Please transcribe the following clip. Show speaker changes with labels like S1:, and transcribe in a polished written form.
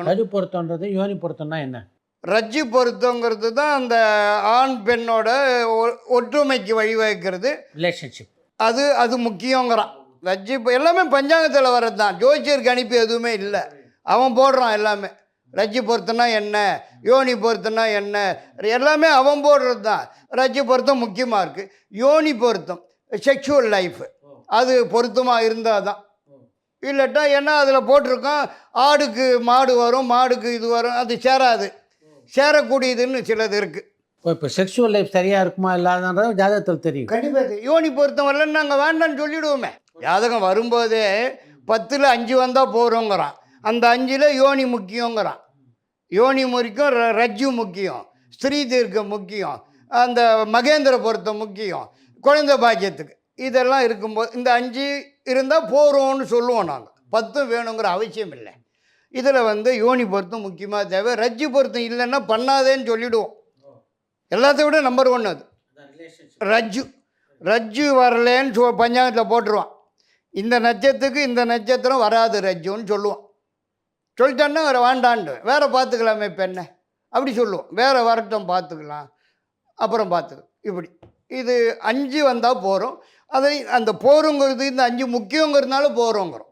S1: ரஜு பொருத்தம்ன்றது யோனி பொருத்தம்னா என்ன?
S2: ரஜ்ஜு பொருத்தங்கிறது தான் அந்த ஆண் பெண்ணோட ஒற்றுமைக்கு வழிவகுக்கிறது.
S1: ரிலேஷன்ஷிப்.
S2: அது அது முக்கியங்கிறான். ரஜ்ஜு எல்லாமே பஞ்சாங்கத்தில் வர்றது தான். ஜோசியருக்கு அனுப்பி எதுவுமே இல்லை. அவன் போடுறான் எல்லாமே. ரஜ்ஜு பொருத்தம்னா என்ன, யோனி பொருத்தம்னா என்ன, எல்லாமே அவன் போடுறது தான். ரஜ்ஜு பொருத்தம் முக்கியமாக இருக்குது. யோனி பொருத்தம் செக்ஷுவல் லைஃப் அது பொருத்தமாக இருந்தால் தான். இல்லட்டா ஏன்னா அதில் போட்டிருக்கோம் ஆடுக்கு மாடு வரும், மாடுக்கு இது வரும், அது சேராது. சேரக்கூடியதுன்னு சிலது இருக்குது.
S1: இப்போ செக்ஷுவல் லைஃப் சரியாக இருக்குமா இல்லாதன்றது ஜாதகத்தில் தெரியும்.
S2: கண்டிப்பாக யோனி பொருத்தம் வரலன்னு நாங்கள் வேண்டான்னு சொல்லிவிடுவோமே. ஜாதகம் வரும்போதே 10ல் 5 வந்தால் போகிறோங்கிறான். அந்த 5ல் யோனி முக்கியங்கிறான். யோனி முக்கியம், ரஜ்ஜு முக்கியம், ஸ்திரீ தீர்க்கம் முக்கியம், அந்த மகேந்திர பொருத்தம் முக்கியம், குழந்தை பாக்கியத்துக்கு இதெல்லாம் இருக்கும்போது இந்த 5 இருந்தால் போகிறோன்னு சொல்லுவோம். நாங்கள் 10 வேணுங்கிற அவசியம் இல்லை. இதில் யோனி பொருத்தம் முக்கியமாக தேவை. ரஜ்ஜு பொருத்தம் இல்லைன்னா பண்ணாதேன்னு சொல்லிவிடுவோம். எல்லாத்த விட நம்பர் 1 அது ரஜ்ஜு. ரஜ்ஜு வரலேன்னு பஞ்சாங்கத்தில் போட்டுருவான். இந்த நட்சத்திரத்துக்கு இந்த நட்சத்திரம் வராது ரஜ்ஜுன்னு சொல்லுவான். சொல்லிட்டான்னா வேறு வேண்டான்ட்டு வேறு பார்த்துக்கலாமே இப்போ என்ன அப்படி சொல்லுவோம். வேறு வரட்டும் பார்த்துக்கலாம், அப்புறம் பார்த்துக்கலாம். இப்படி இது 5 வந்தால் போகிறோம். அதை அந்த போருங்கிறது இந்த 5 முக்கியங்கிறதுனால போகிறோங்கிறோம்.